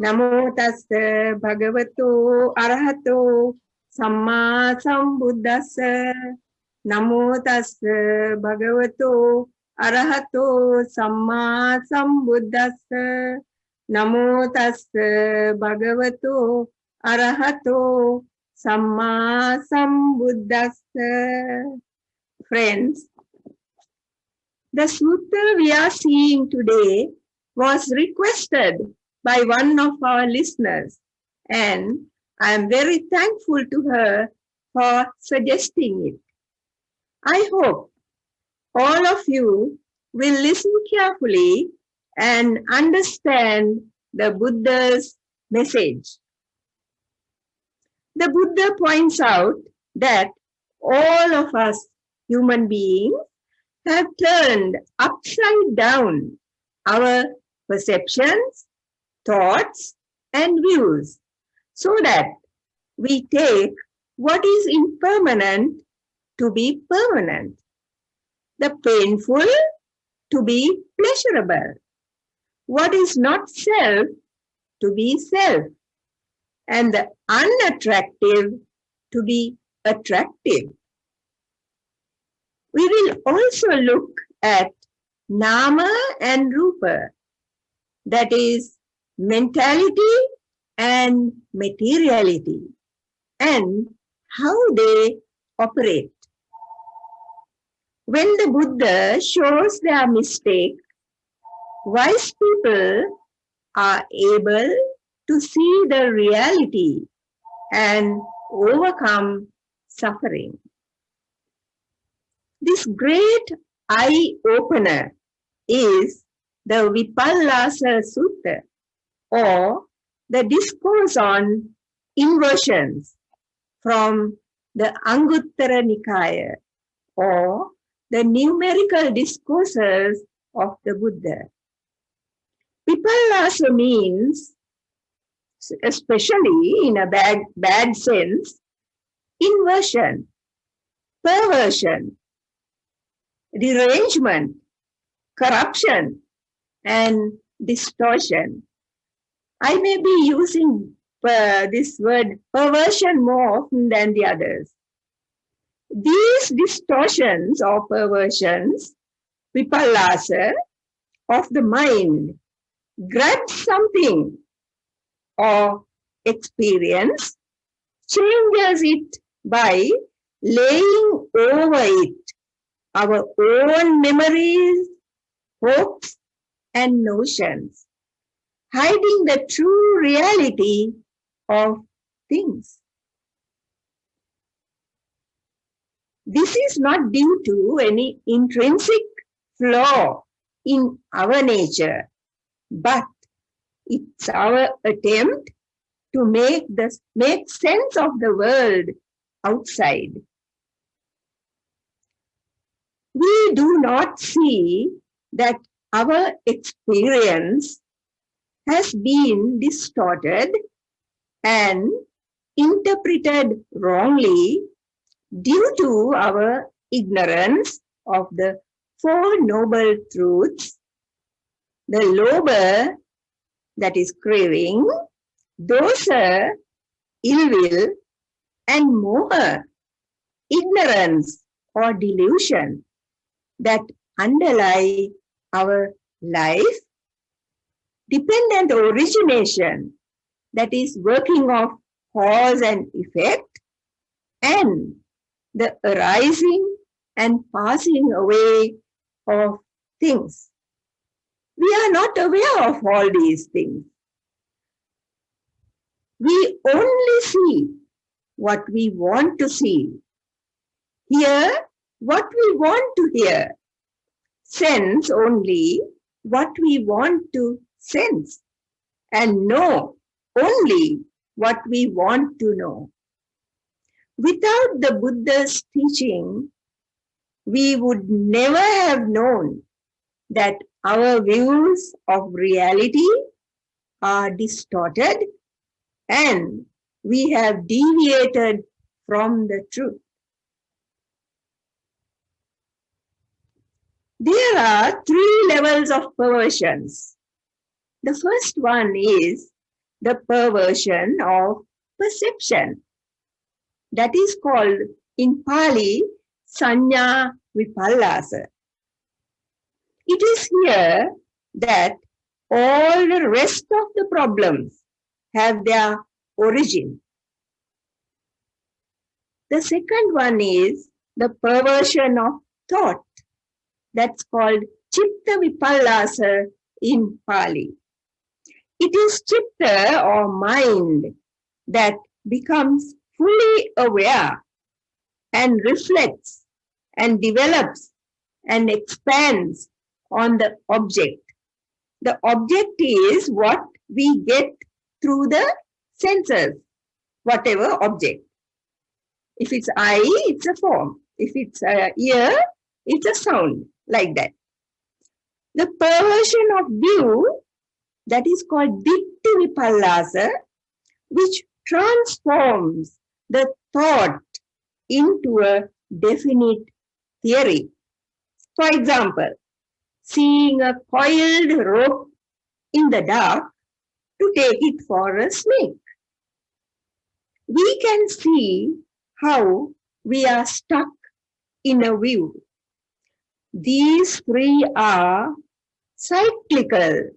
Namo tassa bhagavato arahato samma sambuddhassa. Namo tassa bhagavato arahato samma sambuddhassa. Namo tassa bhagavato arahato samma sambuddhassa. Friends, the sutta we are seeing today was requested by one of our listeners, and I am very thankful to her for suggesting it. I hope all of you will listen carefully and understand the Buddha's message. The Buddha points out that all of us human beings have turned upside down our perceptions, thoughts, and views, so that we take what is impermanent to be permanent, the painful to be pleasurable, what is not self to be self, and the unattractive to be attractive. We will also look at nama and rupa, that is, mentality and materiality, and how they operate. When the Buddha shows their mistake, wise people are able to see the reality and overcome suffering. This great eye-opener is the Vipallasa Sutta, or the Discourse on Inversions from the Anguttara Nikaya, or the Numerical Discourses of the Buddha. Vipallasa means, especially in a bad sense, inversion, perversion, derangement, corruption, and distortion. I may be using this word perversion more often than the others. These distortions or perversions, Vipallasa, of the mind, grabs something or experience, changes it by laying over it our own memories, hopes, and notions, hiding the true reality of things. This is not due to any intrinsic flaw in our nature, but it's our attempt to make sense of the world outside. We do not see that our experience has been distorted and interpreted wrongly due to our ignorance of the Four Noble Truths: the lobha, that is craving, dosa, ill will, and moha, ignorance or delusion, that underlie our life, dependent origination, that is working of cause and effect, and the arising and passing away of things. We are not aware of all these things. We only see what we want to see, hear what we want to hear, sense only what we want to sense, and know only what we want to know. Without the Buddha's teaching, we would never have known that our views of reality are distorted and we have deviated from the truth. There are 3 levels of perversions. The first one is the perversion of perception. That is called in Pali, Sanya Vipallasa. It is here that all the rest of the problems have their origin. The second one is the perversion of thought. That's called Chitta Vipallasa in Pali. It is Chitta or mind that becomes fully aware and reflects and develops and expands on the object. The object is what we get through the senses, whatever object. If it's eye, it's a form. If it's ear, it's a sound, like that. The perversion of view, that is called Ditti Vipallasa, which transforms the thought into a definite theory. For example, seeing a coiled rope in the dark to take it for a snake. We can see how we are stuck in a view. These three are cyclical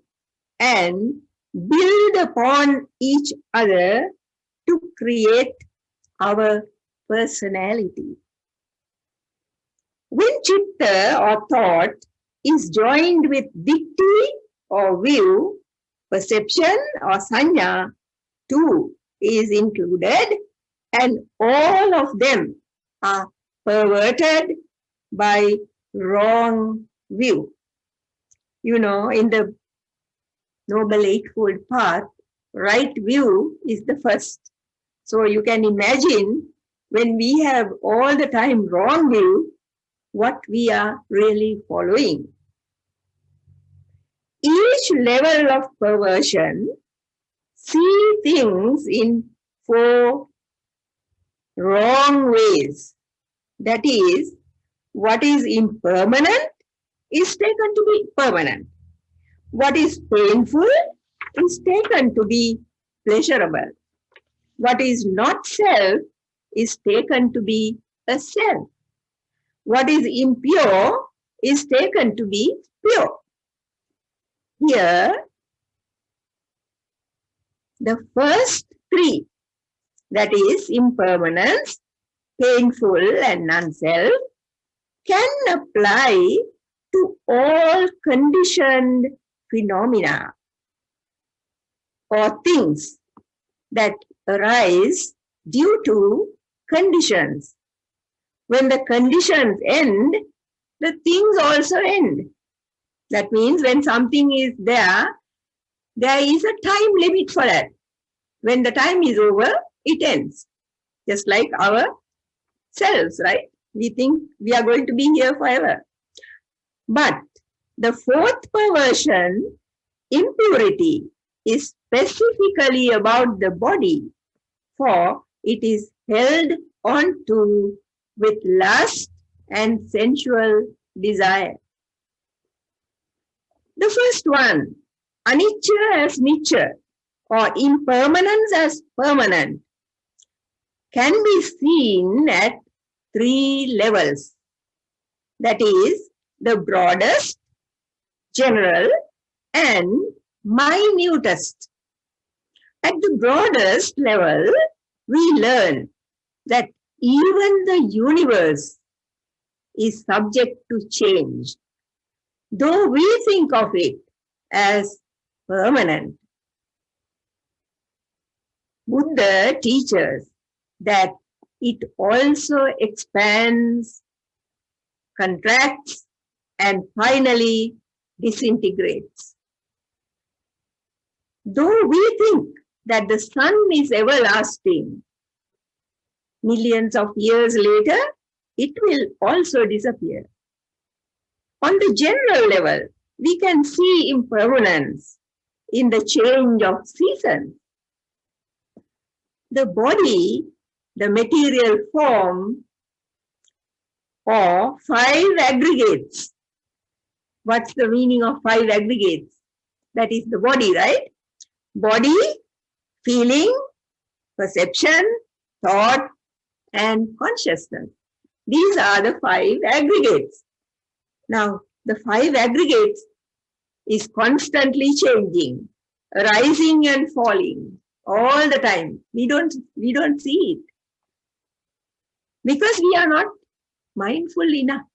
and build upon each other to create our personality. When chitta or thought is joined with ditti or view, perception or sanya too is included, and all of them are perverted by wrong view. You know, in the Noble Eightfold Path, right view is the first. So you can imagine when we have all the time wrong view, what we are really following. Each level of perversion see things in 4 wrong ways. That is, what is impermanent is taken to be permanent. What is painful is taken to be pleasurable. What is not self is taken to be a self. What is impure is taken to be pure. Here, the first 3, that is impermanence, painful and non-self, can apply to all conditioned phenomena or things that arise due to conditions. When the conditions end, the things also end. That means when something is there, there is a time limit for that. When the time is over, it ends. Just like our selves, right? We think we are going to be here forever. But the 4th perversion, impurity, is specifically about the body, for it is held on to with lust and sensual desire. The first one, anicca as nicca, or impermanence as permanent, can be seen at 3 levels. That is, the broadest, general, and minutest. At the broadest level, we learn that even the universe is subject to change, though we think of it as permanent. Buddha teaches that it also expands, contracts, and finally disintegrates. Though we think that the sun is everlasting, millions of years later, it will also disappear. On the general level, we can see impermanence in the change of seasons. The body, the material form, or 5 aggregates. What's the meaning of 5 aggregates? That is the body, right? Body, feeling, perception, thought, and consciousness. These are the 5 aggregates. Now, the 5 aggregates is constantly changing, rising and falling all the time. We don't see it because we are not mindful enough.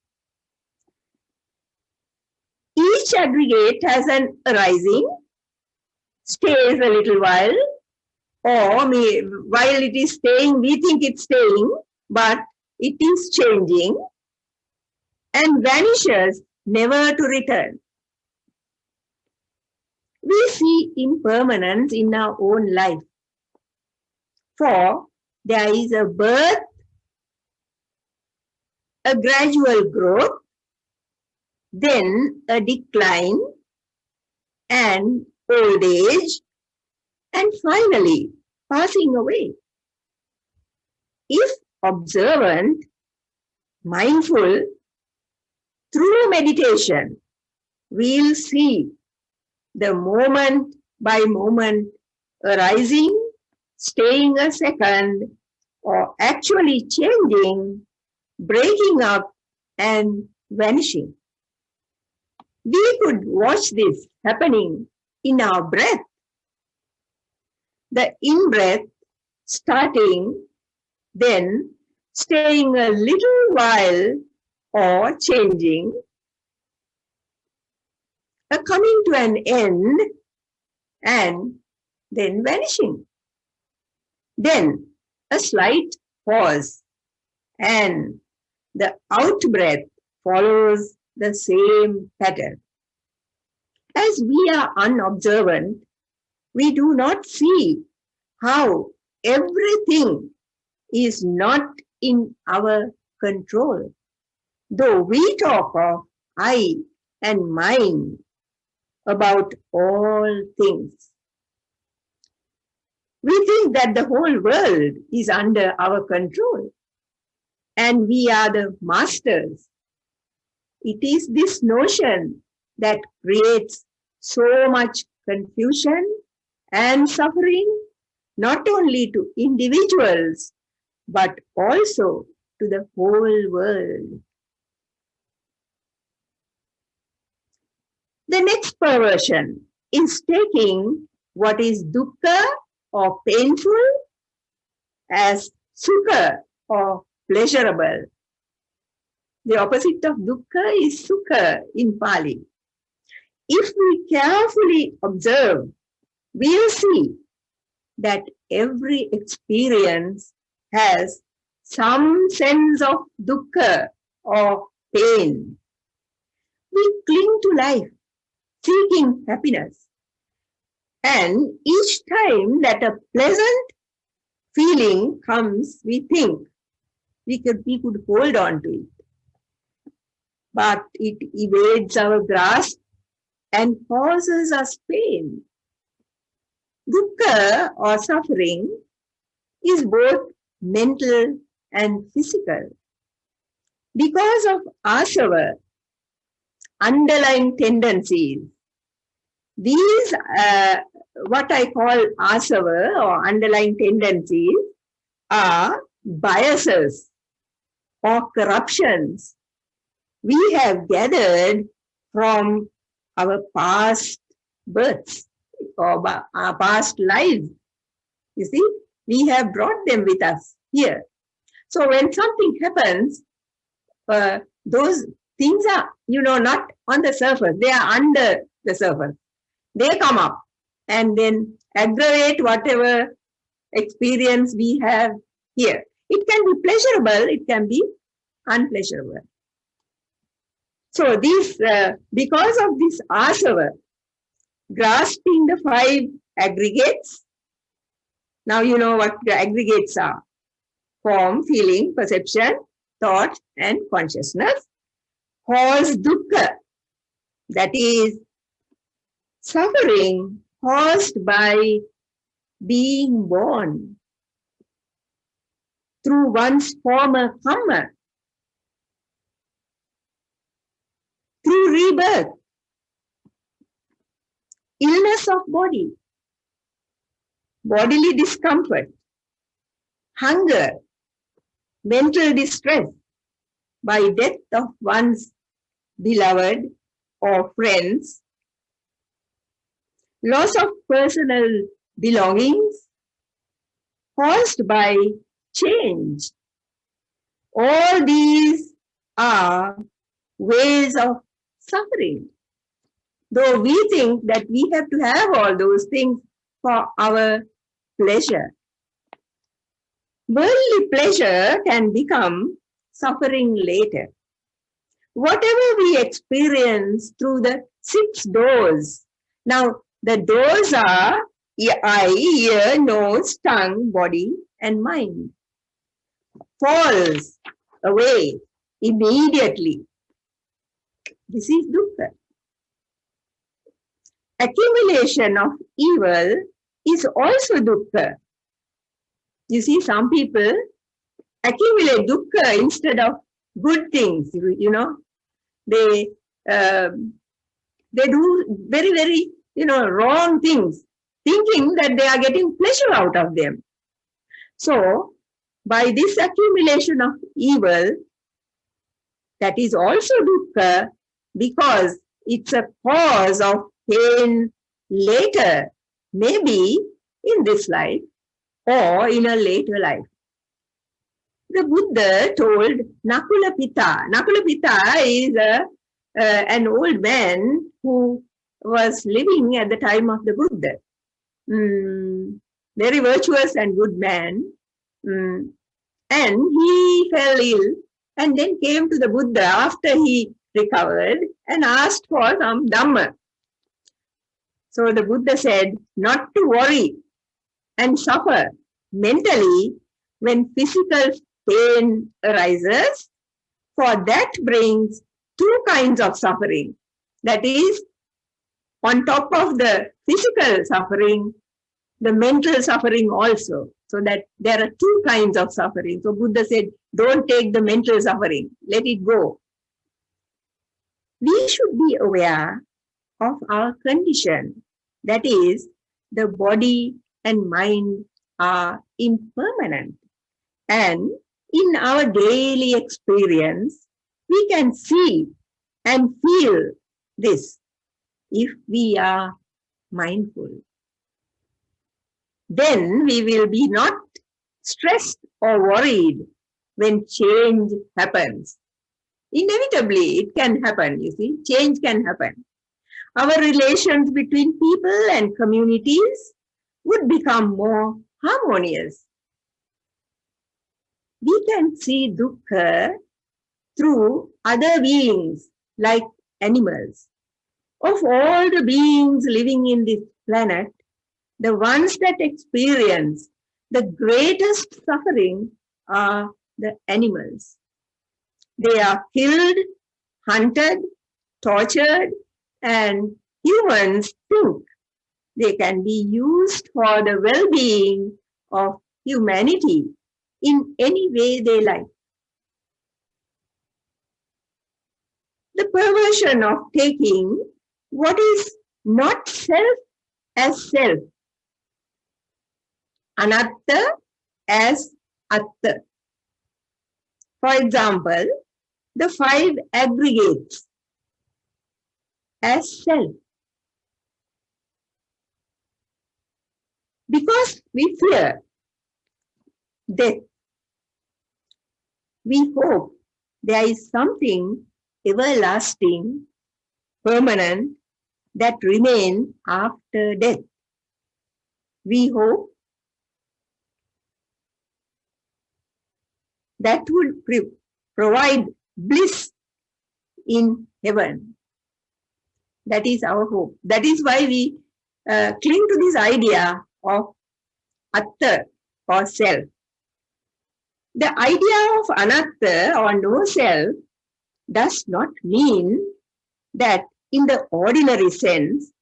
Each aggregate has an arising, stays a little while, or while it is staying, we think it's staying, but it is changing and vanishes, never to return. We see impermanence in our own life. For there is a birth, a gradual growth, then a decline and old age, and finally passing away. If observant, mindful, through meditation, we'll see the moment by moment arising, staying a second, or actually changing, breaking up, and vanishing. We could watch this happening in our breath. The in-breath starting, then staying a little while or changing, coming to an end, and then vanishing. Then a slight pause, and the out-breath follows the same pattern. As we are unobservant, we do not see how everything is not in our control. Though we talk of I and mine about all things, we think that the whole world is under our control and we are the masters. It is this notion that creates so much confusion and suffering, not only to individuals, but also to the whole world. The next perversion is taking what is dukkha or painful as sukha or pleasurable. The opposite of dukkha is sukha in Pali. If we carefully observe, we'll see that every experience has some sense of dukkha or pain. We cling to life, seeking happiness. And each time that a pleasant feeling comes, we think we could hold on to it. But it evades our grasp and causes us pain. Dukkha or suffering is both mental and physical. Because of asava, underlying tendencies, these, what I call asava or underlying tendencies, are biases or corruptions we have gathered from our past births or our past lives. You see, we have brought them with us here. So when something happens, those things are, not on the surface. They are under the surface. They come up and then aggravate whatever experience we have here. It can be pleasurable, it can be unpleasurable. So these, because of this asava, grasping the 5 aggregates, now you know what the aggregates are: form, feeling, perception, thought, and consciousness, cause dukkha, that is, suffering caused by being born through one's former karma, through rebirth, illness of body, bodily discomfort, hunger, mental distress by death of one's beloved or friends, loss of personal belongings caused by change. All these are ways of suffering. Though we think that we have to have all those things for our pleasure. Worldly pleasure can become suffering later. Whatever we experience through the 6 doors. Now, the doors are eye, ear, nose, tongue, body, and mind. Falls away immediately. This is dukkha. Accumulation of evil is also dukkha. You see, some people accumulate dukkha instead of good things, you know. They do very, very, wrong things, thinking that they are getting pleasure out of them. So, by this accumulation of evil, that is also dukkha, because it's a cause of pain later, maybe in this life or in a later life. The Buddha told Nakula Pitta. Nakula Pitta is an old man who was living at the time of the Buddha. Very virtuous and good man. And he fell ill and then came to the Buddha after he recovered and asked for some Dhamma. So the Buddha said not to worry and suffer mentally when physical pain arises, for that brings 2 kinds of suffering. That is, on top of the physical suffering, the mental suffering also. So that there are 2 kinds of suffering. So Buddha said, don't take the mental suffering, let it go. We should be aware of our condition. That is, the body and mind are impermanent. And in our daily experience, we can see and feel this if we are mindful. Then we will be not stressed or worried when change happens. Inevitably, it can happen, you see, change can happen. Our relations between people and communities would become more harmonious. We can see dukkha through other beings like animals. Of all the beings living in this planet, the ones that experience the greatest suffering are the animals. They are killed, hunted, tortured, and humans think they can be used for the well-being of humanity in any way they like. The perversion of taking what is not self as self, anatta as atta. For example, the 5 aggregates as self. Because we fear death, we hope there is something everlasting, permanent, that remains after death. We hope that would provide bliss in heaven. That is our hope. That is why we cling to this idea of atta or self. The idea of anatta or no self does not mean that in the ordinary sense,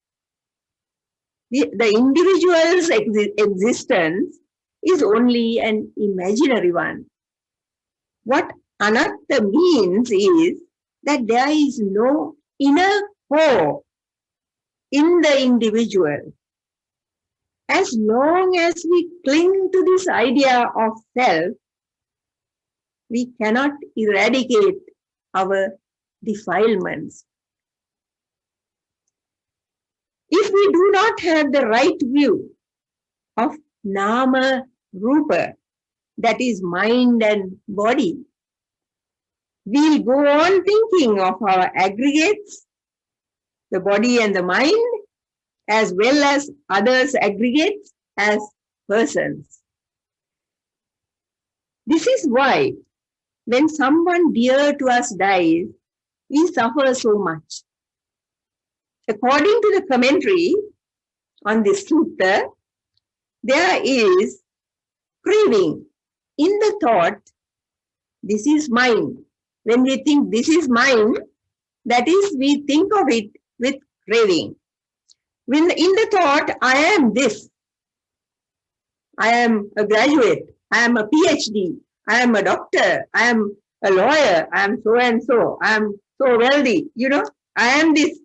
the individual's existence is only an imaginary one. What anatta means is that there is no inner core in the individual. As long as we cling to this idea of self, we cannot eradicate our defilements. If we do not have the right view of Nama Rupa, that is mind and body, we'll go on thinking of our aggregates, the body and the mind, as well as others' aggregates as persons. This is why when someone dear to us dies, we suffer so much. According to the commentary on this sutta, there is craving in the thought, this is mine. When we think this is mine, that is, we think of it with craving. When in the thought, I am this, I am a graduate, I am a PhD, I am a doctor, I am a lawyer, I am so and so, I am so wealthy, I am this.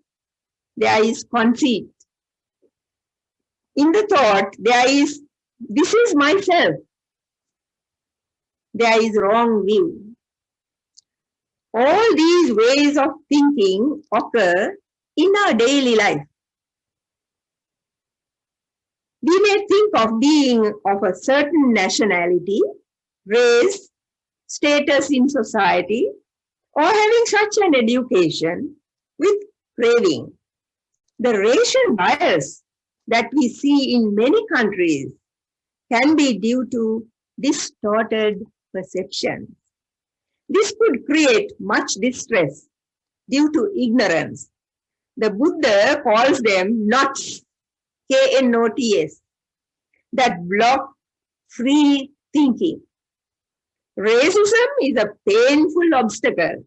There is conceit. In the thought, there is, this is myself. There is wrong view. All these ways of thinking occur in our daily life. We may think of being of a certain nationality, race, status in society, or having such an education with craving. The racial bias that we see in many countries can be due to distorted perceptions. This could create much distress due to ignorance. The Buddha calls them knots, K-N-O-T-S, that block free thinking. Racism is a painful obstacle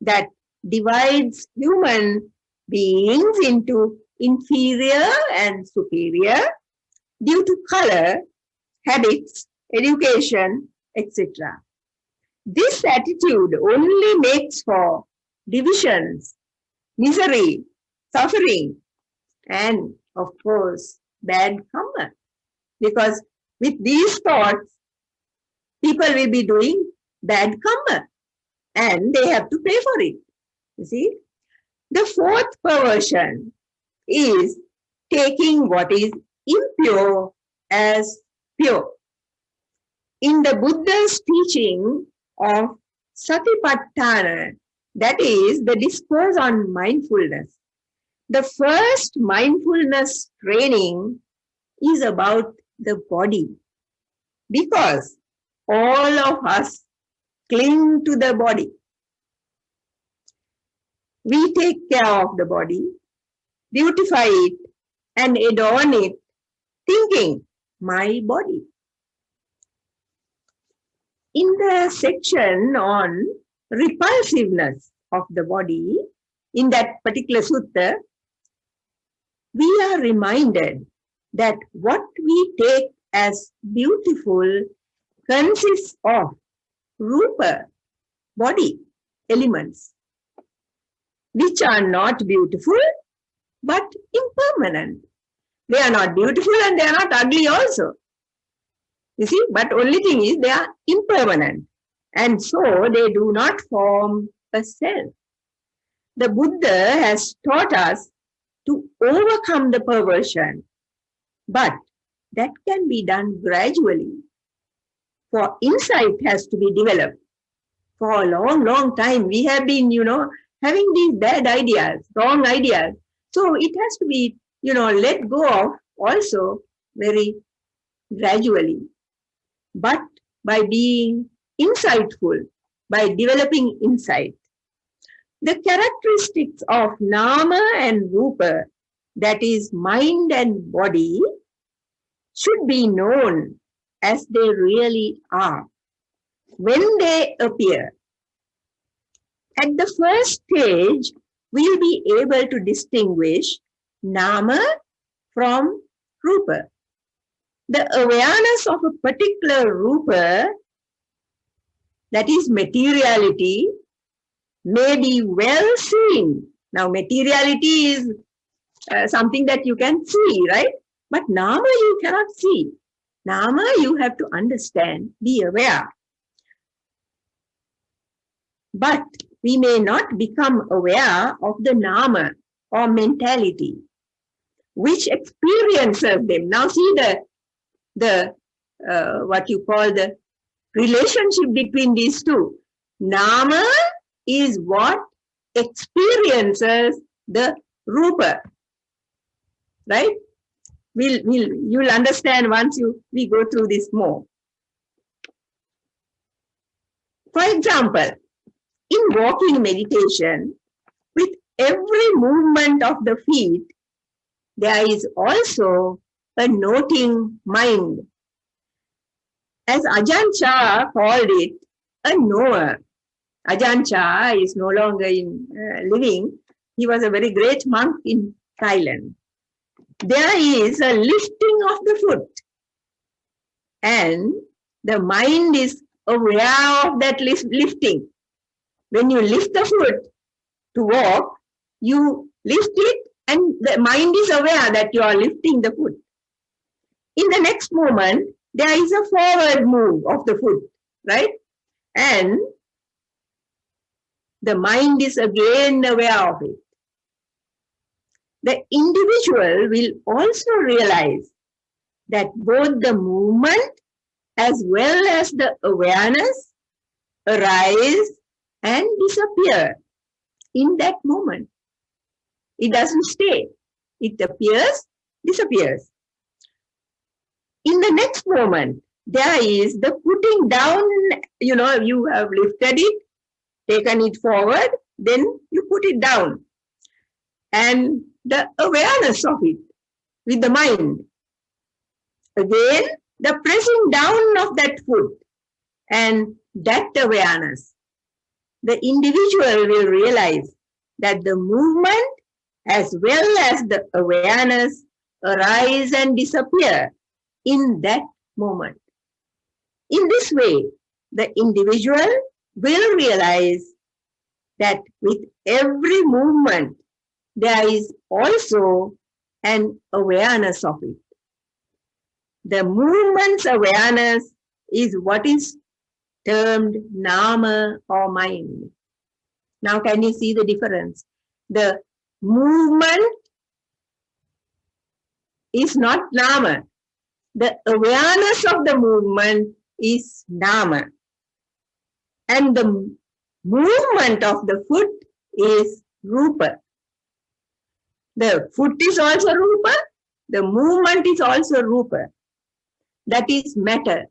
that divides human beings into inferior and superior due to color, habits, education, etc. This attitude only makes for divisions, misery, suffering, and of course, bad karma. Because with these thoughts, people will be doing bad karma and they have to pay for it. You see? The fourth perversion is taking what is impure as pure. In the Buddha's teaching of Satipatthana, that is the discourse on mindfulness, the first mindfulness training is about the body, because all of us cling to the body. We take care of the body, beautify it, and adorn it, thinking, my body. In the section on repulsiveness of the body, in that particular sutta, we are reminded that what we take as beautiful consists of rupa, body, elements, which are not beautiful but impermanent. They are not beautiful and they are not ugly also. You see, but only thing is they are impermanent, and so they do not form a self. The Buddha has taught us to overcome the perversion, but that can be done gradually. For insight has to be developed. For a long, long time, we have been, having these bad ideas, wrong ideas. So it has to be, let go of also very gradually. But by being insightful, by developing insight, the characteristics of nama and rupa, that is mind and body, should be known as they really are when they appear. At the first stage, we will be able to distinguish nama from rupa. The awareness of a particular rupa, that is materiality, may be well seen. Now, materiality is something that you can see, right? But Nama you cannot see. Nama you have to understand, be aware. But we may not become aware of the Nama or mentality, which experiences them. Now see the what you call the relationship between these two. Nama is what experiences the Rupa, right? You'll understand once we go through this more. For example, in walking meditation, with every movement of the feet, there is also a noting mind. As Ajahn Chah called it, a knower. Ajahn Chah is no longer living. He was a very great monk in Thailand. There is a lifting of the foot, and the mind is aware of that lifting. When you lift the foot to walk, you lift it, and the mind is aware that you are lifting the foot. In the next moment, there is a forward move of the foot, right? And the mind is again aware of it. The individual will also realize that both the movement as well as the awareness arise and disappear in that moment. It doesn't stay. It appears, disappears. In the next moment, there is the putting down, you have lifted it, taken it forward, then you put it down. And the awareness of it with the mind. Again, the pressing down of that foot and that awareness. The individual will realize that the movement as well as the awareness arise and disappear in that moment. In this way, the individual will realize that with every movement, there is also an awareness of it. The movement's awareness is what is termed Nama or mind. Now can you see the difference? The movement is not Nama. The awareness of the movement is Nama. And the movement of the foot is Rupa. The foot is also Rupa. The movement is also Rupa. That is matter.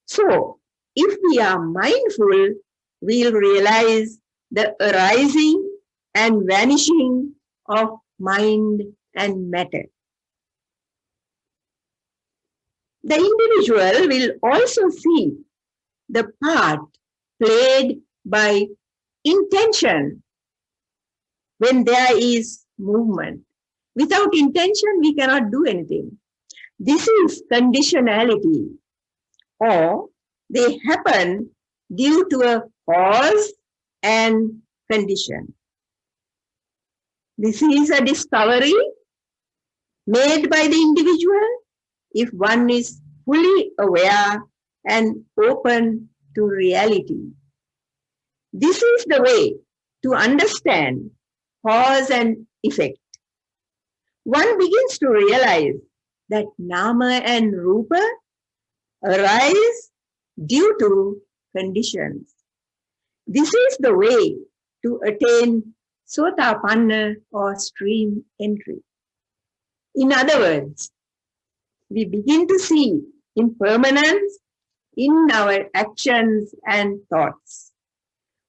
So, if we are mindful, we'll realize the arising and vanishing of mind and matter. The individual will also see the part played by intention when there is movement. Without intention, we cannot do anything. This is conditionality, or they happen due to a cause and condition. This is a discovery made by the individual if one is fully aware and open to reality. This is the way to understand cause and effect. One begins to realize that Nama and Rupa arise due to conditions. This is the way to attain Sotapanna or stream entry. In other words, we begin to see impermanence in our actions and thoughts.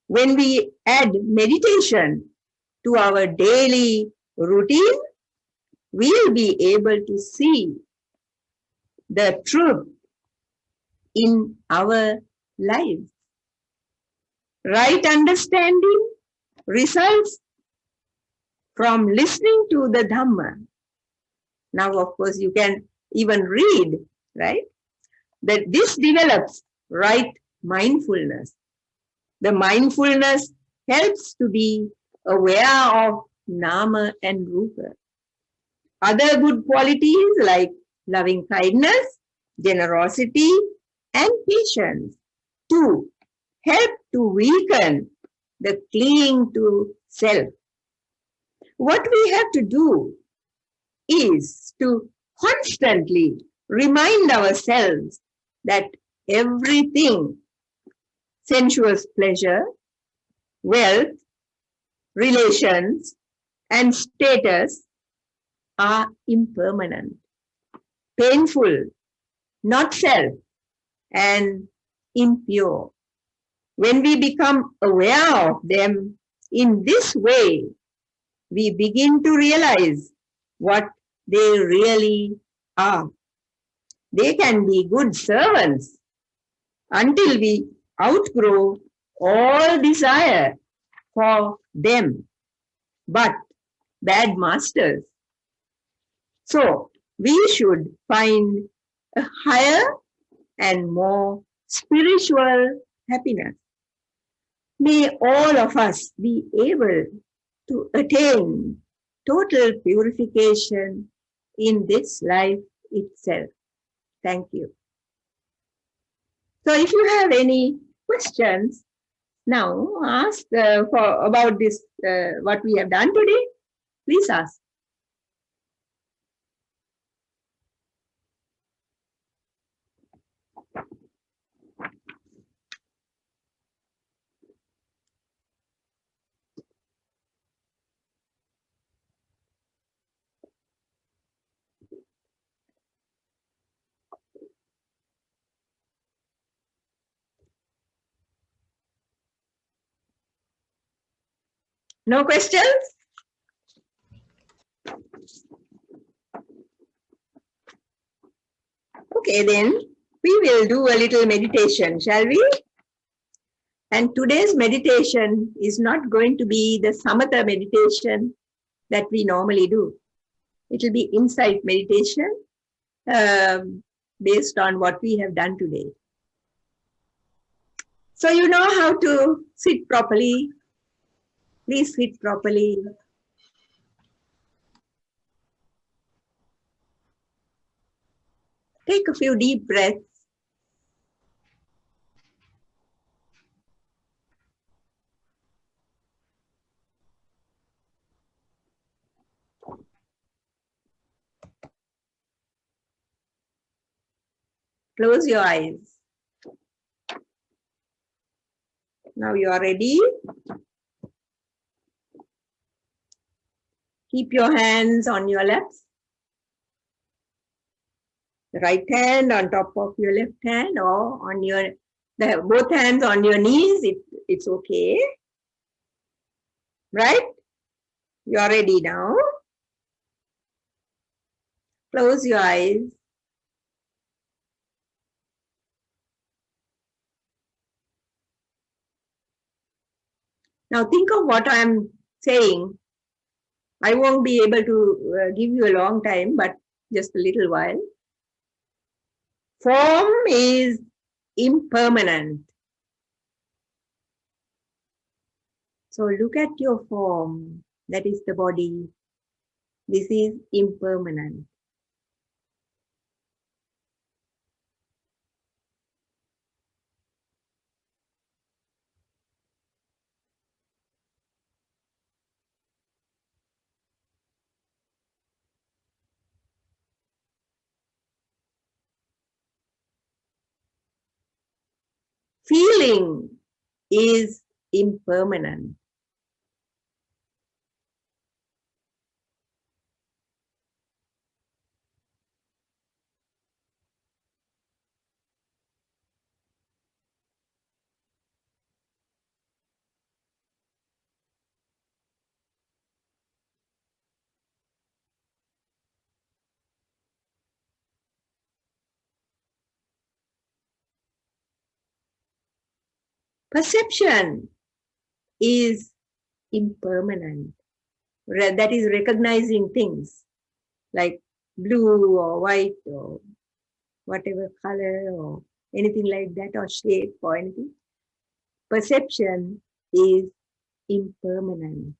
When we add meditation to our daily routine, we'll be able to see the truth in our lives. Right understanding results from listening to the Dhamma. Now, of course, you can even read, right? That this develops right mindfulness. The mindfulness helps to be aware of Nama and Rupa. other good qualities like loving kindness, generosity, and patience to help to weaken the clinging to self. What we have to do is to constantly remind ourselves that everything, sensuous pleasure, wealth, relations, and status are impermanent, painful, not self, and impure. When we become aware of them in this way, we begin to realize what they really are. They can be good servants until we outgrow all desire for them, but bad masters. So we should find a higher and more spiritual happiness. May all of us be able to attain total purification in this life itself. Thank you. So if you have any questions, now ask about this, what we have done today, please ask. No questions? Okay, then we will do a little meditation, shall we? And today's meditation is not going to be the samatha meditation that we normally do. It will be insight meditation based on what we have done today. So you know how to sit properly. Please sit properly. Take a few deep breaths. Close your eyes. Now you are ready. Keep your hands on your laps. The right hand on top of your left hand, or on your both hands on your knees. It's okay. Right? You are ready now. Close your eyes. Now think of what I am saying. I won't be able to give you a long time, but just a little while. Form is impermanent. So look at your form. That is the body. This is impermanent. Feeling is impermanent. Perception is impermanent. That is recognizing things like blue or white or whatever color or anything like that, or shape or anything. Perception is impermanent.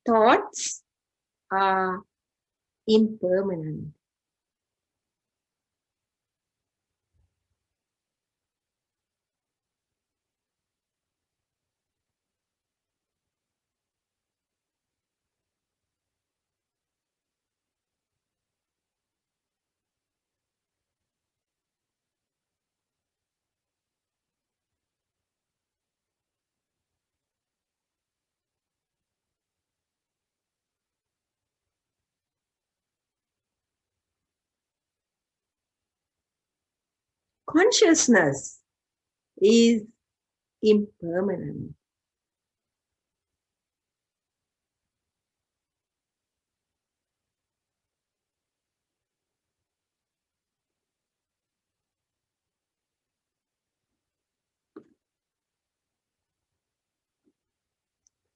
Thoughts are impermanent. Consciousness is impermanent.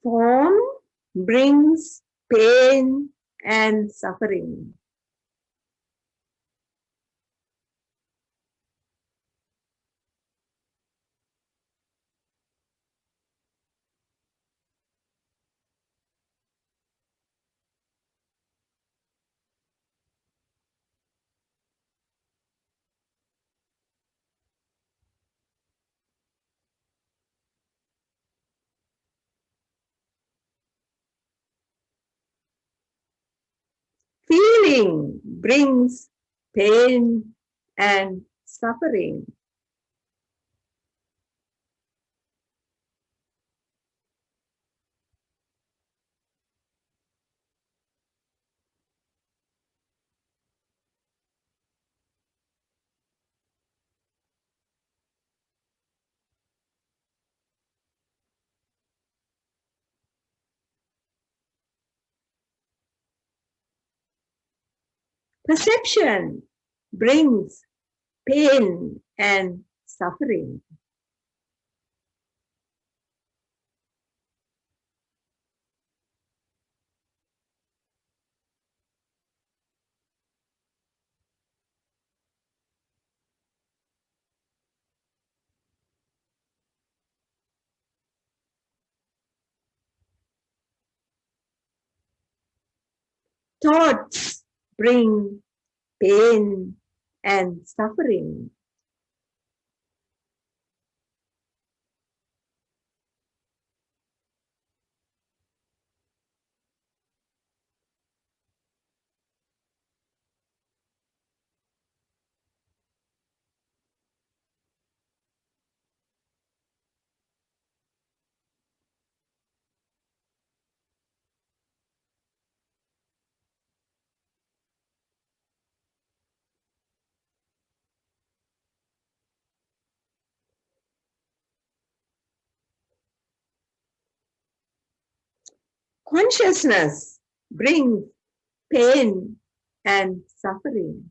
Form brings pain and suffering. Feeling brings pain and suffering. Perception brings pain and suffering. Thoughts bring pain and suffering. Consciousness brings pain and suffering.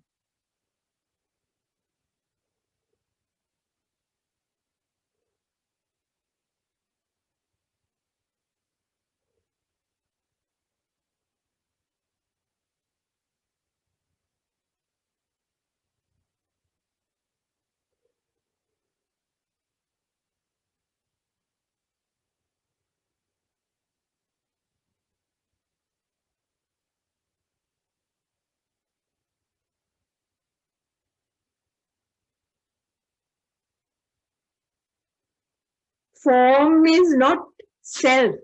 Form is not self.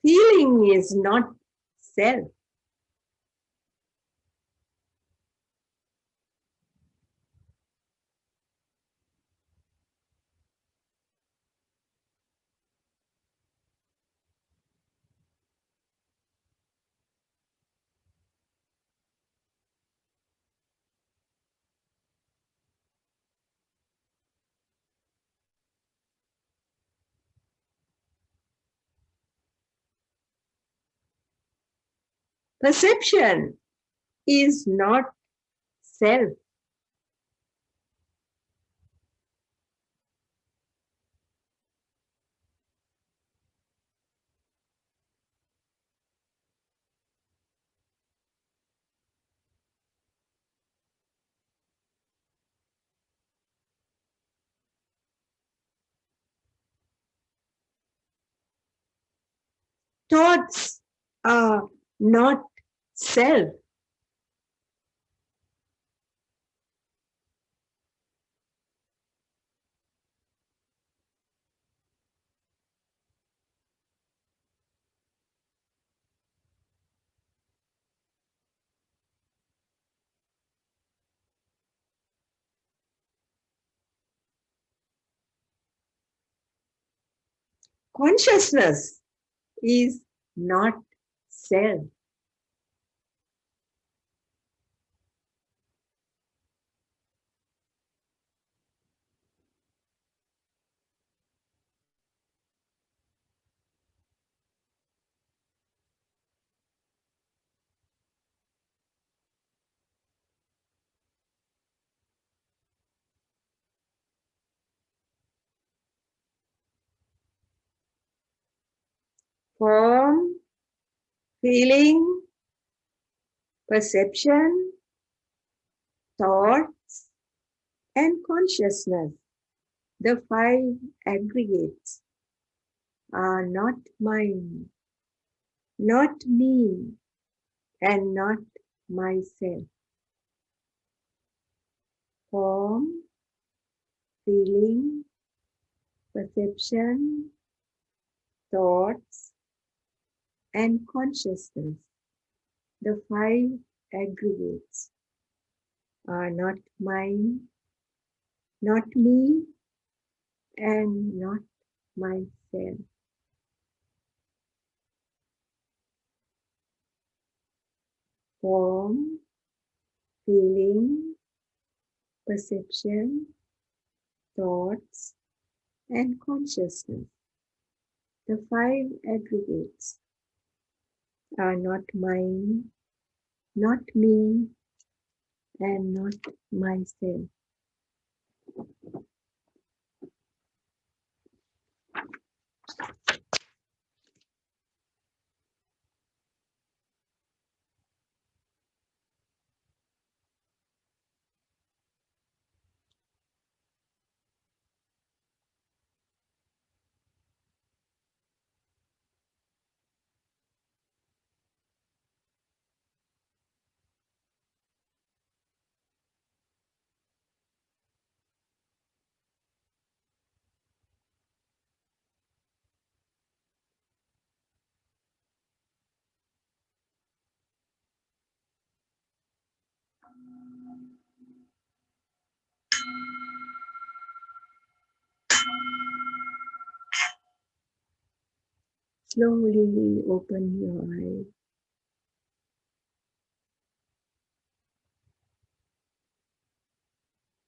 Feeling is not self. Perception is not self. Thoughts are not self. Consciousness is not self. Form, feeling, perception, thoughts, and consciousness, the five aggregates, are not mine, not me, and not myself. Form, feeling, perception, thoughts, and consciousness, the five aggregates, are not mine, not me, and not myself. Form, feeling, perception, thoughts, and consciousness, the five aggregates, are not mine, not me, and not myself. Slowly open your eyes.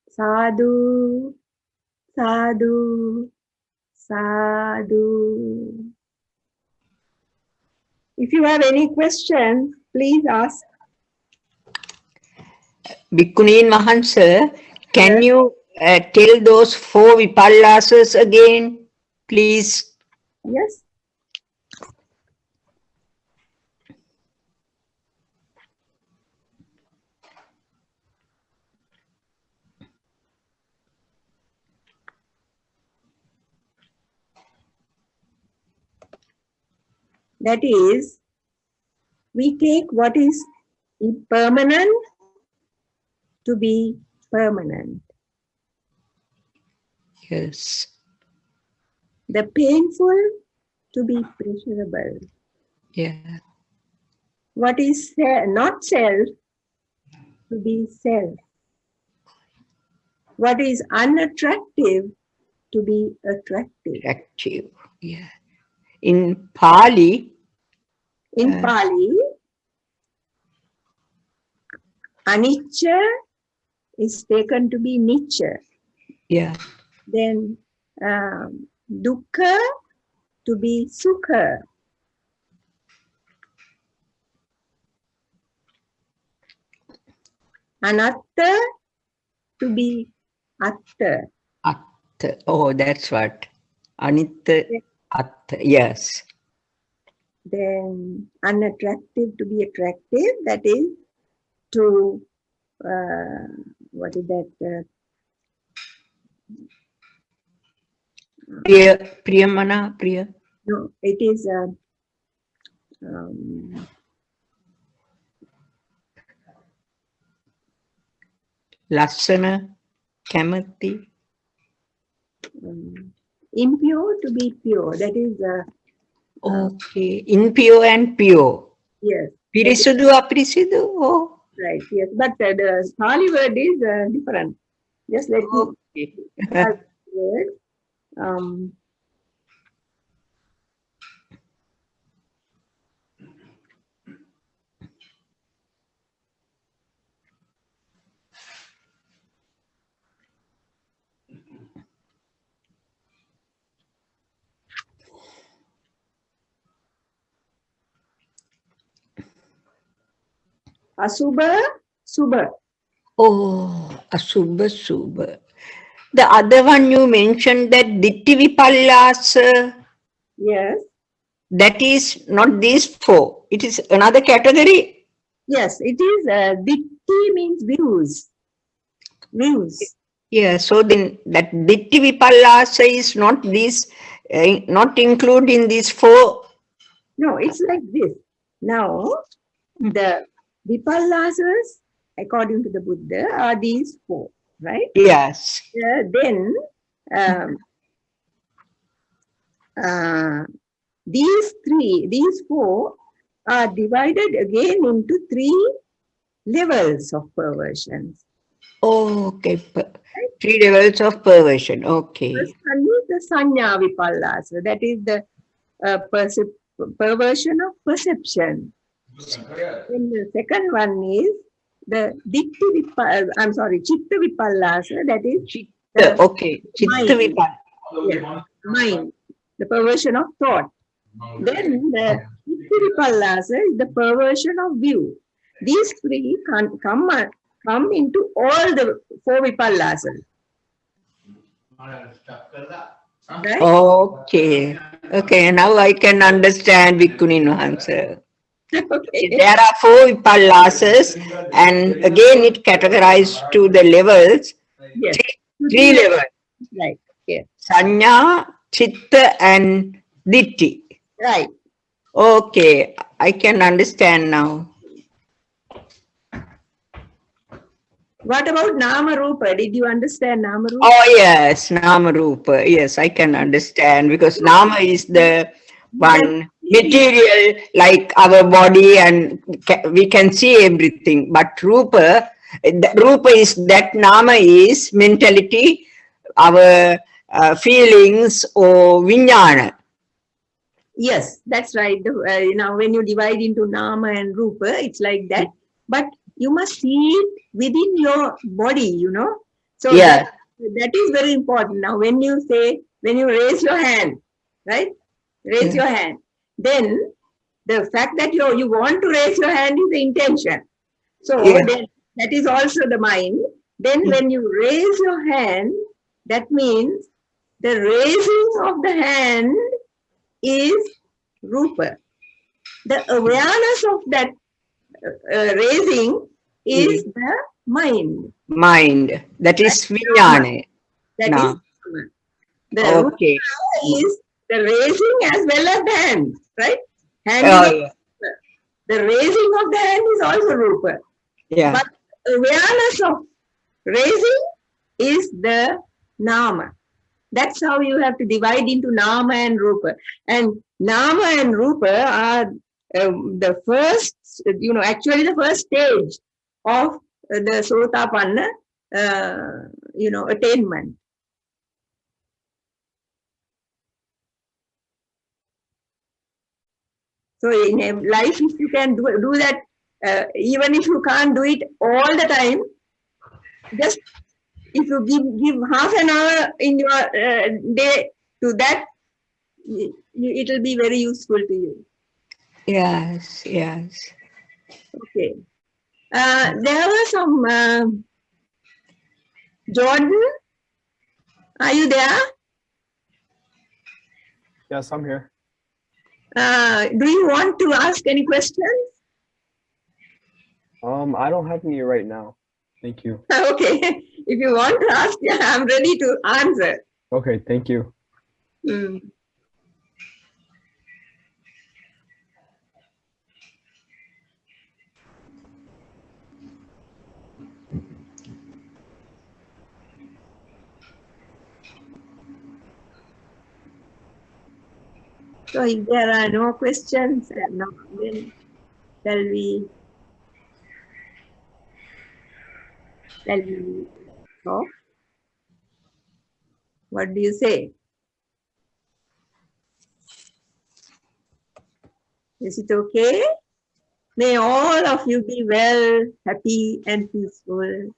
Sadhu, sadhu, sadhu. If you have any questions, please ask. Bhikkhunin Mahansa, can Yes. you tell those 4 Vipallasas again, please? Yes. That is, we take what is impermanent to be permanent. Yes. The painful to be pleasurable. Yeah. What is not self to be self. What is unattractive to be attractive. Attractive. Yeah. In Pali, In Pali, anicca is taken to be nicca. yeah. Then dukkha to be sukha. Anatta to be atta. Atta. Oh, that's what. Anitta, atta. Yes. Then unattractive to be attractive. That is to what is that? Priya, Priyamana, Priya. No, it is um, Lassana, Kamati. impure to be pure. That is Okay. Impure and pure. yes. That is Pirisudu, aprisudu. Oh. right. Yes, but the Pali word is different. Just let me Okay. have the word. Um, Asubha, Subha. Oh, Asubha, Subha. The other one you mentioned, that Ditti Vipallasa, Yes, that is not these four. It is another category. yes. It is Ditti means views. Views. Yeah, so then that Ditti Vipallasa is not these, not included in these four. No, it's like this. Now, the Vipallasas, according to the Buddha, are these four, right? Yes. Then um, uh, these four are divided again into three levels of perversions. Okay. Three levels of perversion. First Okay. one is the Sanya Vipallasa, that is the perversion of perception. Then the second one is the Chitta Vipallasa, that is Chitta. the Okay. Chitta mind, Vipallasa. mind, the perversion of thought. Then the Vipallasa is the perversion of view. These three come into all the four Vipallasas. Right? Okay. Okay. Now I can understand Bhikkhunin answer. Okay. There are four Vipallasas, and again it categorized to the levels. Yes. Three levels. Right. Yes. Sanya, Chitta, and Ditti. Right. Okay, I can understand now. What about Nama Rupa? Did you understand Nama Rupa? Oh yes, Nama Rupa. Yes, I can understand because Nama is the one material like our body and we can see everything. But Rupa is that Nama is mentality, our feelings or Vijnana. Yes, that's right. When you divide into Nama and Rupa, it's like that. But you must see it within your body, So Yeah. that is very important. Now, when you raise your hand, right? Raise your hand. Then the fact that you want to raise your hand is the intention. So then that is also the mind. Then when you raise your hand, that means the raising of the hand is Rupa. The awareness of that raising is the mind. Mind. That is Vijnana. That is No. the Rupa Okay. is the raising as well as the hand, right? Handing Oh, of yeah. the raising of the hand is also Rupa. Yeah. But awareness of raising is the Nama. That's how you have to divide into Nama and Rupa. And Nama and Rupa are the first, actually the first stage of the Sotapanna, attainment. So in a life, if you can do that, even if you can't do it all the time, just if you give half an hour in your day to that, it will be very useful to you. Yes, yes. Okay. There were some, Jordan, are you there? Yes, I'm here. Do you want to ask any questions? I don't have any right now. Thank you. Okay, if you want to ask, yeah, I'm ready to answer. Okay, thank you. Mm. So if there are no questions, then shall we talk? What do you say? Is it okay? May all of you be well, happy and peaceful.